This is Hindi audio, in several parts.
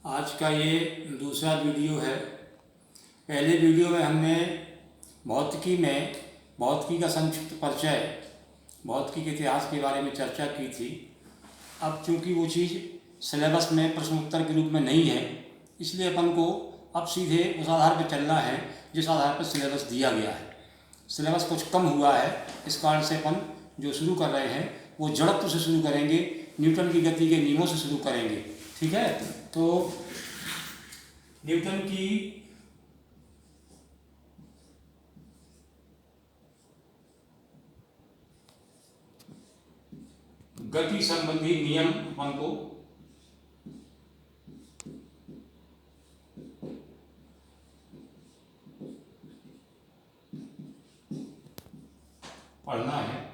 आज का ये दूसरा वीडियो है। पहले वीडियो में हमने भौतिकी का संक्षिप्त परिचय, भौतिकी के इतिहास के बारे में चर्चा की थी। अब चूंकि वो चीज़ सिलेबस में प्रश्न उत्तर के रूप में नहीं है, इसलिए अपन को अब सीधे उस आधार पर चलना है जिस आधार पर सिलेबस दिया गया है। सिलेबस कुछ कम हुआ है, इस कारण से अपन जो शुरू कर रहे हैं वो जड़त्व से शुरू करेंगे, न्यूटन की गति के नियमों से शुरू करेंगे। ठीक है, तो न्यूटन की गति संबंधी नियम अपन को पढ़ना है।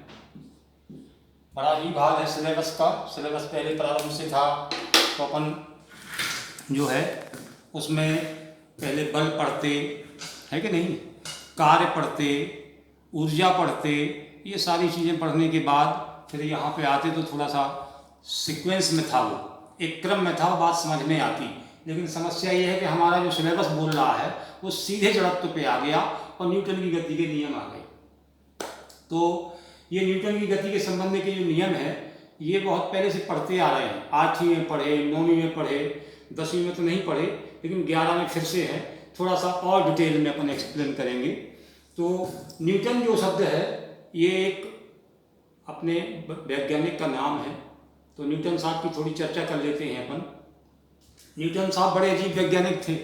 बड़ा ही भाग है सिलेबस का। सिलेबस पहले प्रारंभ से था, तो अपन जो है उसमें पहले बल पढ़ते है कि नहीं, कार्य पढ़ते, ऊर्जा पढ़ते, ये सारी चीज़ें पढ़ने के बाद फिर यहाँ पे आते तो थोड़ा सा सीक्वेंस में था, वो एक क्रम में था, वो बात समझ में आती। लेकिन समस्या ये है कि हमारा जो सिलेबस बोल रहा है वो सीधे जड़त्व पे आ गया और न्यूटन की गति के नियम आ गए। तो ये न्यूटन की गति के संबंध के जो नियम है ये बहुत पहले से पढ़ते आ रहे हैं। 8वीं में पढ़े, 9वीं में पढ़े, 10वीं में तो नहीं पढ़े, लेकिन 11 में फिर से है। थोड़ा सा और डिटेल में अपन एक्सप्लेन करेंगे। तो न्यूटन जो शब्द है ये एक अपने वैज्ञानिक का नाम है। तो न्यूटन साहब की थोड़ी चर्चा कर लेते हैं अपन। न्यूटन साहब बड़े अजीब वैज्ञानिक थे।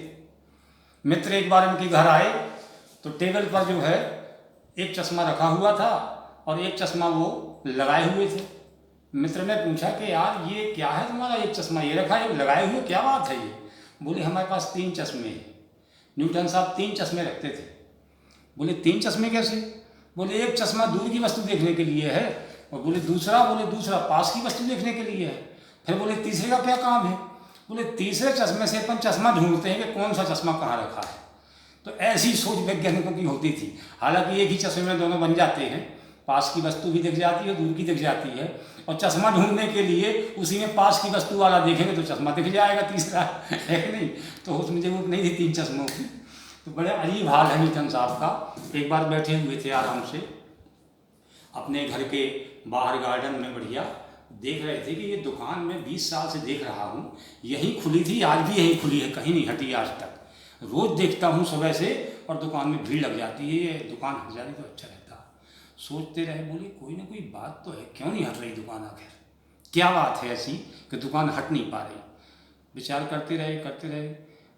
मित्र एक बार उनके घर आए तो टेबल पर जो है एक चश्मा रखा हुआ था और एक चश्मा वो लगाए हुए थे। मित्र ने पूछा कि यार ये क्या है तुम्हारा, एक चश्मा ये रखा है, लगाए हुए, क्या बात है ये? बोले हमारे पास 3 चश्मे हैं। न्यूटन साहब 3 चश्मे रखते थे। बोले 3 चश्मे कैसे? बोले एक चश्मा दूर की वस्तु देखने के लिए है और बोले दूसरा पास की वस्तु देखने के लिए है। फिर बोले तीसरे का क्या काम है? बोले तीसरे चश्मे से अपन चश्मा ढूंढते हैं कि कौन सा चश्मा कहाँ रखा है। तो ऐसी सोच वैज्ञानिकों की होती थी। हालांकि एक ही चश्मे में दोनों बन जाते हैं, पास की वस्तु भी दिख जाती है, दूर की दिख जाती है। और चश्मा ढूंढने के लिए उसी में पास की वस्तु वाला देखेंगे तो चश्मा दिख जाएगा तीसरा, है कि नहीं? तो उसमें जरूरत नहीं थी 3 चश्मों की। तो बड़े अजीब हाल है न्यूटन साहब का। एक बार बैठे हुए थे आराम से अपने घर के बाहर गार्डन में, बढ़िया देख रहे थे कि ये दुकान में 20 साल से देख रहा हूँ, यहीं खुली थी, आज भी यहीं खुली है, कहीं नहीं हटी आज तक। रोज़ देखता हूँ सुबह से और दुकान में भीड़ लग जाती है, ये दुकान हट जाती तो अच्छा रहता। सोचते रहे, बोले कोई ना कोई बात तो है, क्यों नहीं हट रही दुकान? आखिर क्या बात है ऐसी कि दुकान हट नहीं पा रही? विचार करते रहे,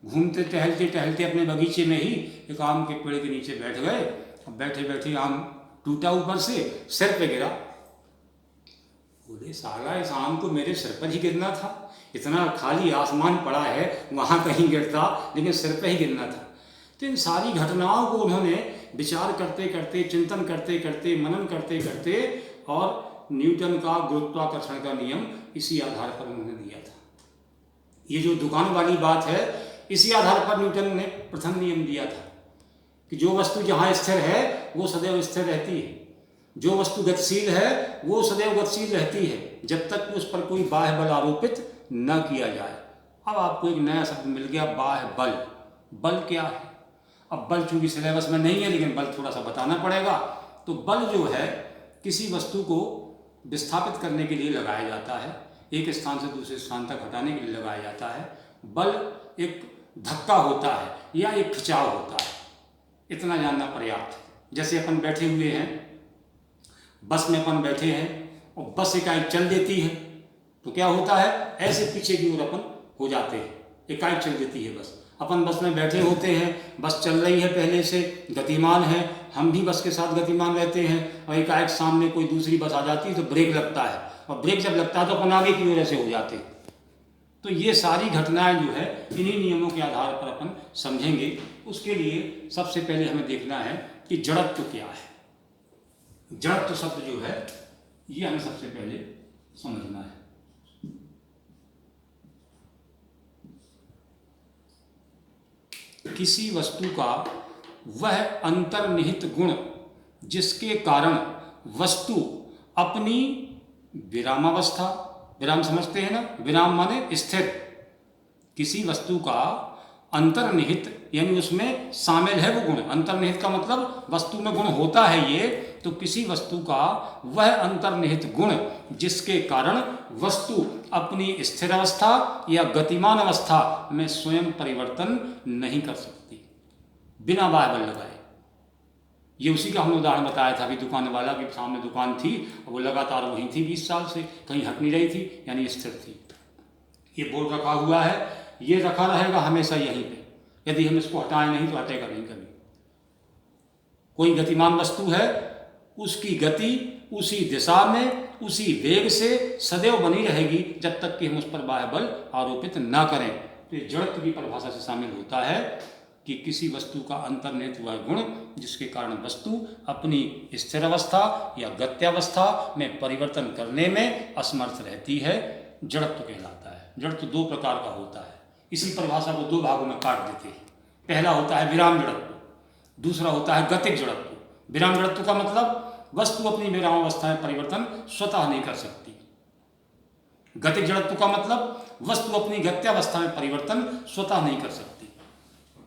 घूमते टहलते टहलते अपने बगीचे में ही एक आम के पेड़ के नीचे बैठ गए। और बैठे बैठे आम टूटा ऊपर से, सिर पे गिरा। बोले साला इस आम को मेरे सिर पर ही गिरना था, इतना खाली आसमान पड़ा है, वहाँ कहीं गिरता, लेकिन सिर पर ही गिरना था। तो इन सारी घटनाओं को उन्होंने विचार करते करते, चिंतन करते करते, मनन करते करते और न्यूटन का गुरुत्वाकर्षण का नियम इसी आधार पर उन्होंने दिया था। ये जो दुकान वाली बात है, इसी आधार पर न्यूटन ने प्रथम नियम दिया था कि जो वस्तु जहाँ स्थिर है वो सदैव स्थिर रहती है, जो वस्तु गतिशील है वो सदैव गतिशील रहती है, जब तक कि उस पर कोई बाह्य बल आरोपित न किया जाए। अब आपको एक नया शब्द मिल गया, बाह्य बल। बल क्या है? अब बल चूंकि सिलेबस में नहीं है, लेकिन बल थोड़ा सा बताना पड़ेगा। तो बल जो है किसी वस्तु को विस्थापित करने के लिए लगाया जाता है, एक स्थान से दूसरे स्थान तक हटाने के लिए लगाया जाता है। बल एक धक्का होता है या एक खिंचाव होता है, इतना जानना पर्याप्त है। जैसे अपन बैठे हुए हैं, बस में अपन बैठे हैं और बस एकाएक चल देती है तो क्या होता है, ऐसे पीछे की ओर अपन हो जाते हैं, एकाएक चल देती है बस। अपन बस में बैठे होते हैं, बस चल रही है, पहले से गतिमान है, हम भी बस के साथ गतिमान रहते हैं, और एकाएक सामने कोई दूसरी बस आ जाती है तो ब्रेक लगता है, और ब्रेक जब लगता है तो अपन आगे की ओर ऐसे हो जाते हैं। तो ये सारी घटनाएं जो है इन्हीं नियमों के आधार पर अपन समझेंगे। उसके लिए सबसे पहले हमें देखना है कि जड़त्व क्या है। जड़त्व शब्द जो है ये हमें सबसे पहले समझना है। किसी वस्तु का वह अंतर्निहित गुण जिसके कारण वस्तु अपनी विरामावस्था, विराम समझते हैं ना, विराम माने स्थिर, किसी वस्तु का अंतर्निहित यानी उसमें शामिल है वो गुण। अंतर्निहित का मतलब वस्तु में गुण होता है ये, तो किसी वस्तु का वह अंतर्निहित गुण जिसके कारण वस्तु अपनी स्थिर अवस्था या गतिमान अवस्था में स्वयं परिवर्तन नहीं कर सकती बिना बाह्य बल लगाए। ये उसी का हमने उदाहरण बताया था अभी, दुकान वाला के सामने दुकान थी, वो लगातार वहीं थी 20 साल से, कहीं हट नहीं रही थी, यानी स्थिर थी। ये बोर्ड रखा हुआ है, ये रखा रहेगा हमेशा यहीं पे, यदि हम इसको हटाएं नहीं तो हटेगा नहीं कभी। कोई गतिमान वस्तु है, उसकी गति उसी दिशा में उसी वेग से सदैव बनी रहेगी जब तक कि हम उस पर बाह्य बल आरोपित ना करें। तो ये जड़त्व की परिभाषा से शामिल होता है कि किसी वस्तु का अंतर्निहित वह गुण जिसके कारण वस्तु अपनी स्थिर अवस्था या गत्यावस्था में परिवर्तन करने में असमर्थ रहती है, जड़त्व कहलाता है। जड़त्व दो प्रकार का होता है, इसी परिभाषा को दो भागों में काट देते हैं। पहला होता है विराम जड़त्व, दूसरा होता है गतिक जड़त्व। विराम जड़त्व का मतलब वस्तु अपनी विराम अवस्था में परिवर्तन स्वतः नहीं कर सकती। गतिक जड़त्व का मतलब वस्तु अपनी गत्यावस्था में परिवर्तन स्वतः नहीं कर सकती।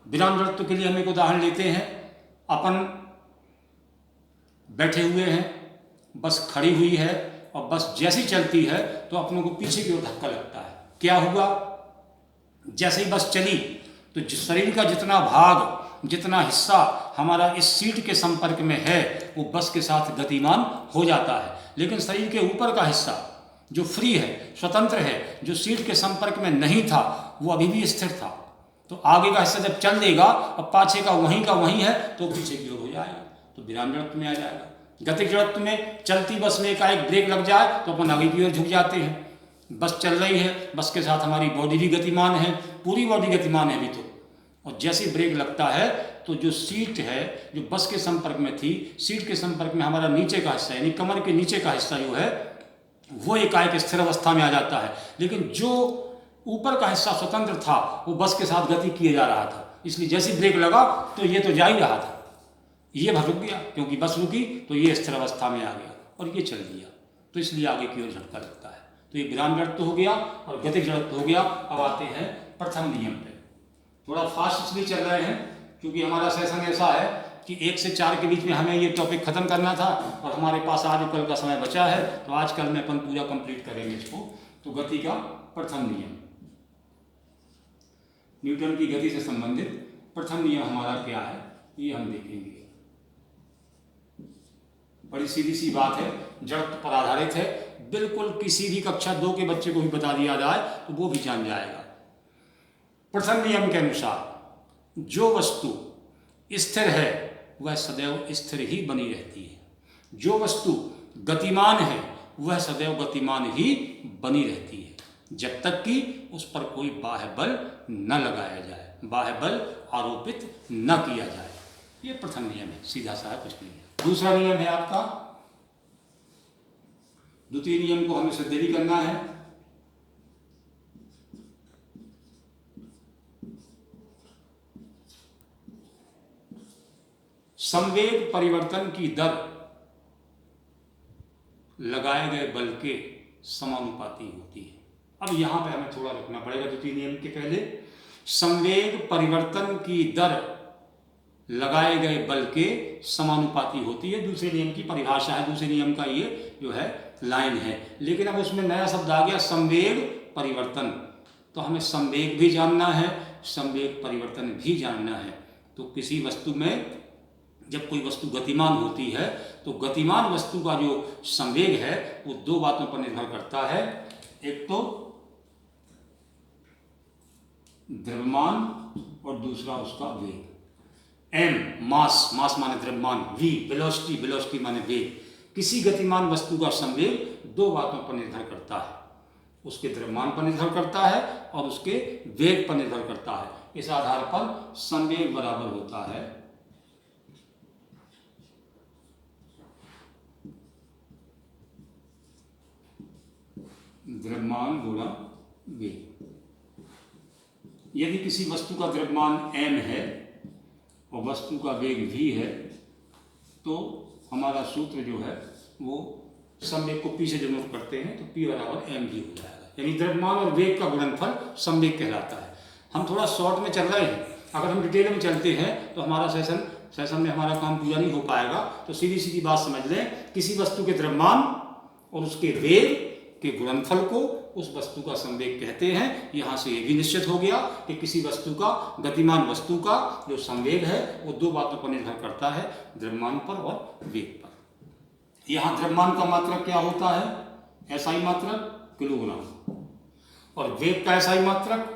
विराम जड़त्व के लिए हम एक उदाहरण लेते हैं। अपन बैठे हुए हैं, बस खड़ी हुई है और बस जैसी चलती है तो अपनों को पीछे की ओर धक्का लगता है। क्या हुआ? जैसे ही बस चली तो शरीर का जितना भाग, जितना हिस्सा हमारा इस सीट के संपर्क में है वो बस के साथ गतिमान हो जाता है, लेकिन शरीर के ऊपर का हिस्सा जो फ्री है, स्वतंत्र है, जो सीट के संपर्क में नहीं था, वो अभी भी स्थिर था। तो आगे का हिस्सा जब चल देगा और पाछे का वहीं है तो पीछे की ओर हो जाएगा, तो विराम जड़त्व में आ जाएगा। गतिक जड़त्व में चलती बस में एकाएक ब्रेक लग जाए तो अपन आगे की ओर झुक जाते हैं। बस चल रही है, बस के साथ हमारी बॉडी भी गतिमान है, पूरी बॉडी गतिमान है अभी तो, और जैसे ब्रेक लगता है तो जो सीट है जो बस के संपर्क में थी, सीट के संपर्क में हमारा नीचे का हिस्सा यानी कमर के नीचे का हिस्सा जो है वो एकाएक स्थिर अवस्था में आ जाता है, लेकिन जो ऊपर का हिस्सा स्वतंत्र था वो बस के साथ गति किए जा रहा था। इसलिए जैसे ब्रेक लगा तो ये तो जा ही रहा था, ये रुक गया, क्योंकि बस रुकी तो ये स्थिर अवस्था में आ गया और ये चल दिया, तो इसलिए आगे की ओर झटका लगता है। तो ये विराम जड़त्व हो गया और गतिक जड़त्व हो गया। अब आते हैं प्रथम नियम पे। थोड़ा फास्ट इसलिए चल रहे हैं क्योंकि हमारा सेशन ऐसा है कि 1 से 4 के बीच में हमें ये टॉपिक खत्म करना था और हमारे पास आज कल का समय बचा है, तो आज कल में अपन पूरा कंप्लीट करेंगे इसको। तो गति का प्रथम नियम, न्यूटन की गति से संबंधित प्रथम नियम हमारा क्या है ये हम देखेंगे। बड़ी सीधी सी बात है, जड़त्व पर आधारित है, बिल्कुल किसी भी कक्षा 2 के बच्चे को भी बता दिया जाए तो वो भी जान जाएगा। प्रथम नियम के अनुसार जो वस्तु स्थिर है वह सदैव स्थिर ही बनी रहती है, जो वस्तु गतिमान है वह सदैव गतिमान ही बनी रहती है, जब तक कि उस पर कोई बाह्य बल न लगाया जाए, बाह्य बल आरोपित न किया जाए। ये प्रथम नियम है, सीधा सा है, कुछ नहीं है। दूसरा नियम है आपका, द्वितीय नियम को हमें सिद्ध भी करना है। संवेग परिवर्तन की दर लगाए गए बल के समानुपाती होती है। अब यहां पे हमें थोड़ा रुकना पड़ेगा द्वितीय नियम के पहले। संवेग परिवर्तन की दर लगाए गए बल के समानुपाती होती है, दूसरे नियम की परिभाषा है, दूसरे नियम का ये जो है लाइन है। लेकिन अब उसमें नया शब्द आ गया संवेग परिवर्तन, तो हमें संवेग भी जानना है, संवेग परिवर्तन भी जानना है। तो किसी वस्तु में जब कोई वस्तु गतिमान होती है तो गतिमान वस्तु का जो संवेग है वो दो बातों पर निर्भर करता है। एक तो द्रव्यमान और दूसरा उसका वेग। एम मास, मास माने द्रव्यमान, वी वेलोसिटी, वेलोसिटी माने वेग। किसी गतिमान वस्तु का संवेग दो बातों पर निर्भर करता है, उसके द्रव्यमान पर निर्भर करता है और उसके वेग पर निर्भर करता है। इस आधार पर संवेग बराबर होता है द्रव्यमान गुणा वेग। यदि किसी वस्तु का द्रव्यमान m है और वस्तु का वेग v है तो हमारा सूत्र जो है वो संवेग को p से जनोट करते हैं, तो p बराबर mv हो जाएगा, यानी द्रव्यमान और वेग का गुणनफल संवेग कहलाता है। हम थोड़ा शॉर्ट में चल रहे हैं, अगर हम डिटेल में चलते हैं तो हमारा सेशन में हमारा काम पूरा नहीं हो पाएगा। तो सीधी सीधी बात समझ लें, किसी वस्तु के द्रव्यमान और उसके वेग के गुणनफल को उस वस्तु का संवेग कहते हैं। यहाँ से ये भी निश्चित हो गया कि किसी वस्तु का, गतिमान वस्तु का जो संवेग है वो दो बातों पर निर्भर करता है, द्रव्यमान पर और वेग पर। यहाँ द्रव्यमान का मात्रक क्या होता है? एसआई मात्रक किलोग्राम, और वेग का एसआई मात्रक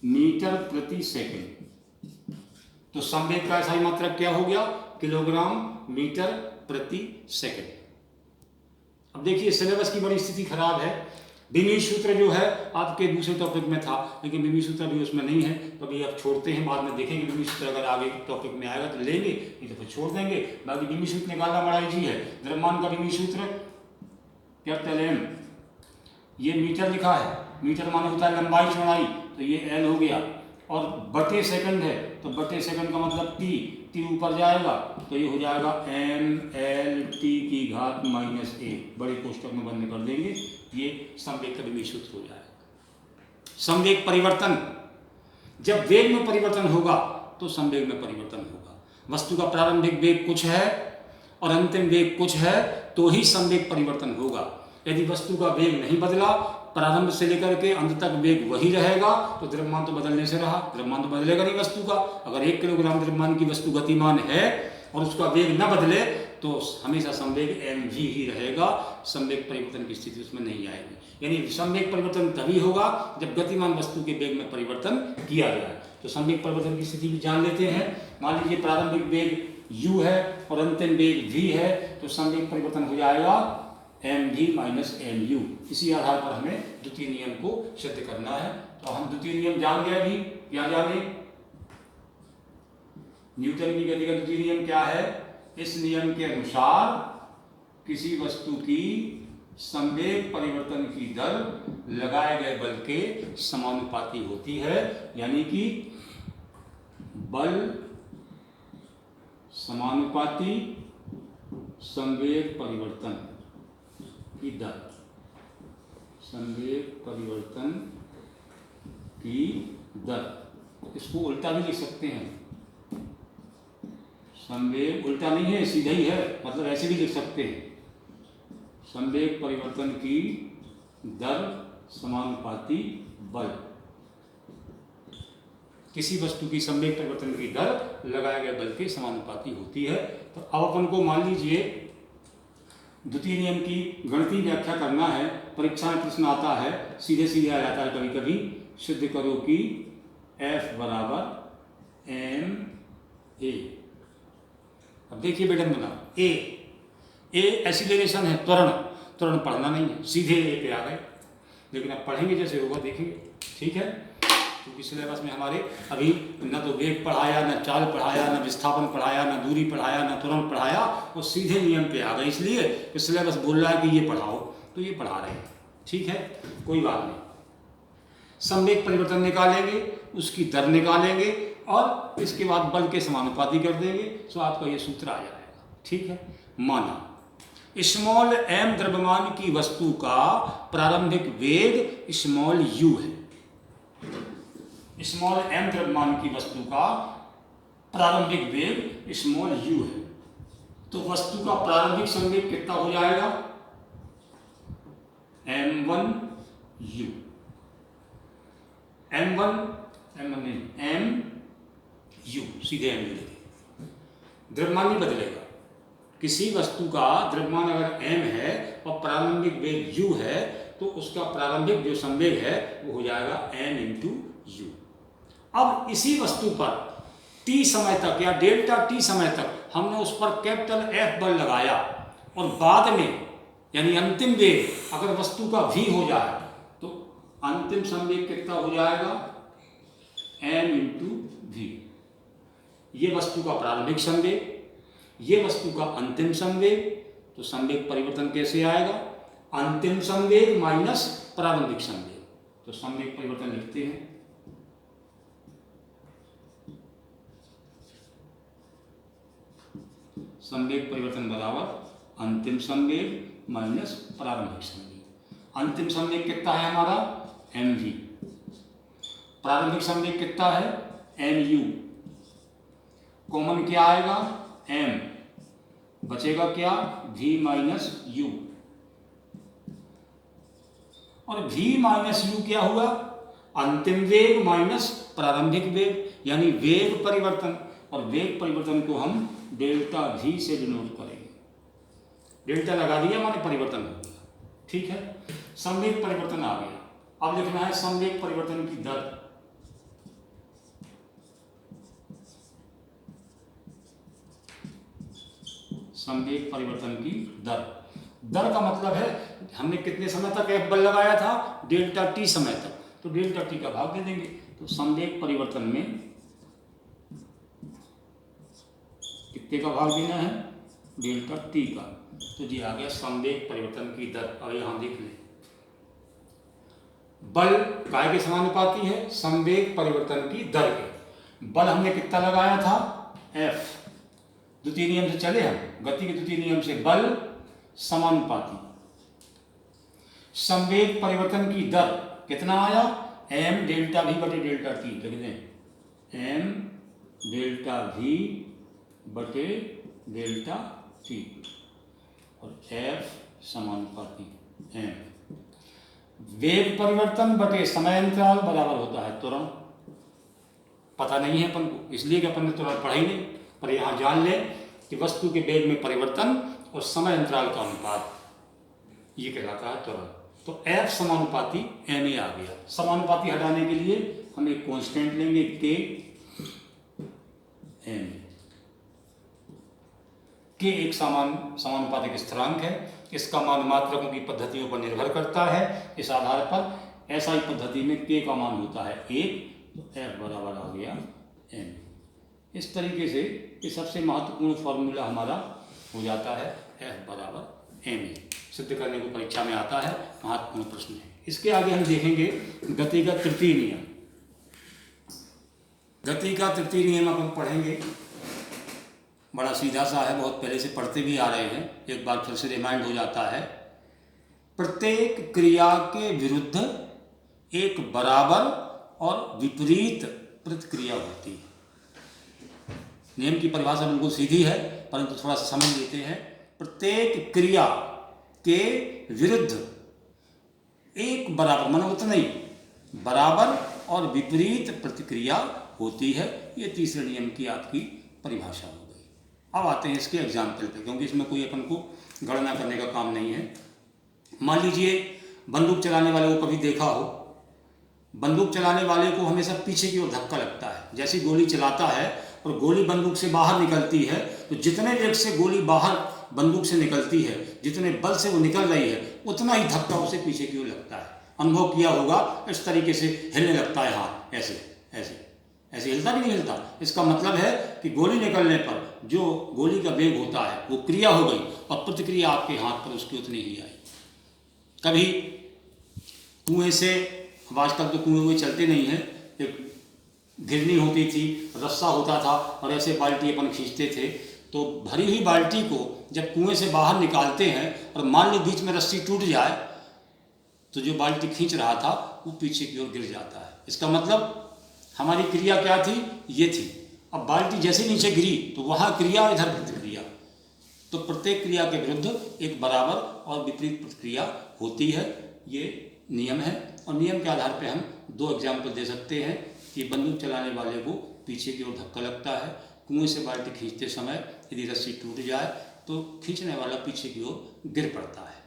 मीटर प्रति सेकंड। तो संवेग का एसआई मात्रक क्या हो गया? किलोग्राम मीटर प्रति सेकंड। अब देखिए सिलेबस की बड़ी स्थिति खराब है। बीमी सूत्र जो है आपके दूसरे टॉपिक में था, लेकिन बीमी सूत्र भी उसमें नहीं है, तो अभी आप छोड़ते हैं, बाद में देखेंगे बीमी सूत्र अगर आगे टॉपिक में आएगा तो लेंगे, नहीं तो फिर छोड़ देंगे। बाकी बीमी सूत्र निकालना बड़ा ईजी है। द्रव्यमान का बीमी सूत्र कैपिटल एम, ये मीटर लिखा है, मीटर माने होता है लंबाई चौड़ाई, तो ये एल हो गया, और बटे सेकंड है तो बटे सेकंड का मतलब टी ऊपर जाएगा तो ये हो जाएगा एम एल टी की घात माइनस ए, बड़े कोष्टक में बंद कर देंगे, ये संवेग का बीमी सूत्र हो जाएगा। संवेग परिवर्तन, जब वेग में परिवर्तन होगा तो संवेग में परिवर्तन होगा। वस्तु का प्रारंभिक वेग कुछ है और अंतिम वेग कुछ है तो ही संवेग परिवर्तन होगा। यदि वस्तु का वेग नहीं बदला, प्रारंभ से लेकर के अंत तक वेग वही रहेगा, तो द्रव्यमान तो बदलने से रहा, द्रव्यमान तो बदलेगा नहीं वस्तु का। अगर 1 किलोग्राम द्रव्यमान की वस्तु गतिमान है और उसका वेग न बदले तो हमेशा संवेग mg ही रहेगा, संवेग परिवर्तन की स्थिति उसमें नहीं आएगी। यानी संवेग परिवर्तन तभी होगा जब गतिमान वस्तु के वेग में परिवर्तन किया जाए। तो संवेग परिवर्तन की स्थिति भी जान लेते हैं। मान लीजिए प्रारंभिक वेग u है और अंतिम वेग v है, तो संवेग परिवर्तन हो जाएगा mg माइनस mu। इसी आधार पर हमें द्वितीय नियम को सिद्ध करना है। तो हम द्वितीय नियम जान गए अभी, क्या जाने? न्यूटन की गति का द्वितीय नियम क्या है? इस नियम के अनुसार किसी वस्तु की संवेग परिवर्तन की दर लगाए गए बल के समानुपाती होती है, यानी कि बल समानुपाती संवेग परिवर्तन की दर, संवेग परिवर्तन की दर। इसको उल्टा भी लिख सकते हैं, संवेग उल्टा नहीं है, सीधा ही है, मतलब ऐसे भी लिख सकते हैं, संवेग परिवर्तन की दर समानुपाती बल। किसी वस्तु की संवेग परिवर्तन की दर लगाए गए बल के समानुपाती होती है। तो अब अपन को मान लीजिए द्वितीय नियम की गणितीय व्याख्या करना है। परीक्षा में प्रश्न आता है, सीधे सीधे आ जाता है कभी कभी, सिद्ध करो कि F बराबर एम ए। अब देखिए बेटन बना ए एसिलेरेशन है, त्वरण पढ़ना नहीं है, सीधे ए पे आ गए, लेकिन अब पढ़ेंगे जैसे होगा देखेंगे, ठीक है। क्योंकि सिलेबस में हमारे अभी न तो वेग पढ़ाया, न चाल पढ़ाया, न विस्थापन पढ़ाया, न दूरी पढ़ाया, न त्वरण पढ़ाया, और सीधे नियम पे आ गए, इसलिए कि सिलेबस बोल रहा है कि ये पढ़ाओ तो ये पढ़ा रहे हैं, ठीक है, कोई बात नहीं। संवेग परिवर्तन निकालेंगे, उसकी दर निकालेंगे और इसके बाद बल के समानुपाती कर देंगे, तो आपका ये सूत्र आ जाएगा, ठीक है। माना स्मॉल m द्रव्यमान की वस्तु का प्रारंभिक वेग स्मॉल u है। स्मॉल m द्रव्यमान की वस्तु का प्रारंभिक वेग स्मॉल u है, तो वस्तु का प्रारंभिक संवेग कितना हो जाएगा? m1u। mu, सीधे m लेंगे, द्रव्यमान नहीं बदलेगा। किसी वस्तु का द्रव्यमान अगर m है और प्रारंभिक वेग u है, तो उसका प्रारंभिक जो संवेग है वो हो जाएगा m इंटू u। अब इसी वस्तु पर t समय तक या डेल्टा t समय तक हमने उस पर कैपिटल F बल लगाया, और बाद में यानी अंतिम वेग अगर वस्तु का v हो जाए तो अंतिम संवेग कितना हो जाएगा? m into v। ये वस्तु का प्रारंभिक संवेग, ये वस्तु का अंतिम संवेग, तो संवेग परिवर्तन कैसे आएगा? अंतिम संवेग माइनस प्रारंभिक संवेग, तो संवेग परिवर्तन लिखते हैं। संवेग परिवर्तन बराबर अंतिम संवेग माइनस प्रारंभिक संवेग। अंतिम संवेग कितना है हमारा? mv, प्रारंभिक संवेग कितना है, mu, कॉमन क्या आएगा, m, बचेगा क्या, v माइनस u, और v माइनस u क्या हुआ, अंतिम वेग माइनस प्रारंभिक वेग, यानी वेग परिवर्तन, और वेग परिवर्तन को हम डेल्टा v से डिनोट करेंगे। डेल्टा लगा दिया माने परिवर्तन हो गया, ठीक है। संवेग परिवर्तन आ गया, अब लिखना है संवेग परिवर्तन की दर। संवेग परिवर्तन की दर, दर का मतलब है हमने कितने समय तक एफ बल लगाया था, डेल्टा टी समय तक, तो डेल्टा टी का भाग दे देंगे। तो संवेग परिवर्तन में कितने का भाग देना है, डेल्टा टी का। तो जी आ गया संवेग परिवर्तन की दर। और यहां देख लें, बल काय के समानुपाती है, संवेग परिवर्तन की दर के। बल हमने कितना लगाया था, एफ, द्वितीय नियम से चले हम, गति के द्वितीय नियम से बल समानुपाती, संवेग परिवर्तन की दर कितना आया, m डेल्टा v बटे डेल्टा टी, लिख दें m डेल्टा v बटे डेल्टा टी, और f समानुपाती m। वेग परिवर्तन बटे समय अंतराल बराबर होता है त्वरण। पता नहीं है अपन को, इसलिए कि अपन ने त्वरण पढ़ा ही नहीं, पर यहाँ जान ले कि वस्तु के वेग में परिवर्तन और समय अंतराल का अनुपात, ये कहलाता है त्वरण। तो F समानुपाती ma आ गया। समानुपाती हटाने के लिए हम एक कांस्टेंट लेंगे K ma। K एक समानुपातिक स्थिरांक है, इसका मान मात्रकों की पद्धतियों पर निर्भर करता है। इस आधार पर SI पद्धति में K का मान होता है 1, तो F बराबर आ गया m। इस तरीके से ये सबसे महत्वपूर्ण फॉर्मूला हमारा हो जाता है F बराबर ma। सिद्ध करने को परीक्षा में आता है, महत्वपूर्ण प्रश्न है। इसके आगे हम देखेंगे गति का तृतीय नियम। गति का तृतीय नियम अपन पढ़ेंगे, बड़ा सीधा सा है, बहुत पहले से पढ़ते भी आ रहे हैं, एक बार फिर से रिमाइंड हो जाता है। प्रत्येक क्रिया के विरुद्ध एक बराबर और विपरीत प्रतिक्रिया होती है। नियम की परिभाषा बिल्कुल सीधी है, परंतु थोड़ा सा समझ लेते हैं। प्रत्येक क्रिया के विरुद्ध एक बराबर, मानो उतना ही बराबर और विपरीत प्रतिक्रिया होती है। ये तीसरे नियम की आपकी परिभाषा हो गई। अब आते हैं इसके एग्जाम्पल पे, क्योंकि इसमें कोई अपन को गणना करने का काम नहीं है। मान लीजिए बंदूक चलाने वाले को कभी देखा हो, बंदूक चलाने वाले को हमेशा पीछे की ओर धक्का लगता है। जैसी गोली चलाता है और गोली बंदूक से बाहर निकलती है, तो जितने वेग से गोली बाहर बंदूक से निकलती है, जितने बल से वो निकल रही है, उतना ही धक्का उसे पीछे की ओर लगता है। अनुभव किया होगा, इस तरीके से हिलने लगता है हाथ, ऐसे ऐसे ऐसे हिलता कि नहीं हिलता। इसका मतलब है कि गोली निकलने पर जो गोली का वेग होता है वो क्रिया हो गई, और प्रतिक्रिया आपके हाथ पर उसकी उतनी ही आई। कभी कुएं से, अब आजकल तो कुएं चलते नहीं हैं, एक घिरनी होती थी, रस्सा होता था, और ऐसे बाल्टी अपन खींचते थे। तो भरी हुई बाल्टी को जब कुएं से बाहर निकालते हैं और मान लो बीच में रस्सी टूट जाए, तो जो बाल्टी खींच रहा था वो पीछे की ओर गिर जाता है। इसका मतलब हमारी क्रिया क्या थी, ये थी। अब बाल्टी जैसे नीचे गिरी तो वहाँ क्रिया, इधर प्रतिक्रिया। तो प्रत्येक क्रिया के विरुद्ध एक बराबर और विपरीत प्रतिक्रिया होती है, ये नियम है। और नियम के आधार पे हम दो एग्जाम्पल दे सकते हैं कि बंदूक चलाने वाले को पीछे की ओर धक्का लगता है, कुएं से बाल्टी खींचते समय यदि रस्सी टूट जाए तो खींचने वाला पीछे की ओर गिर पड़ता है।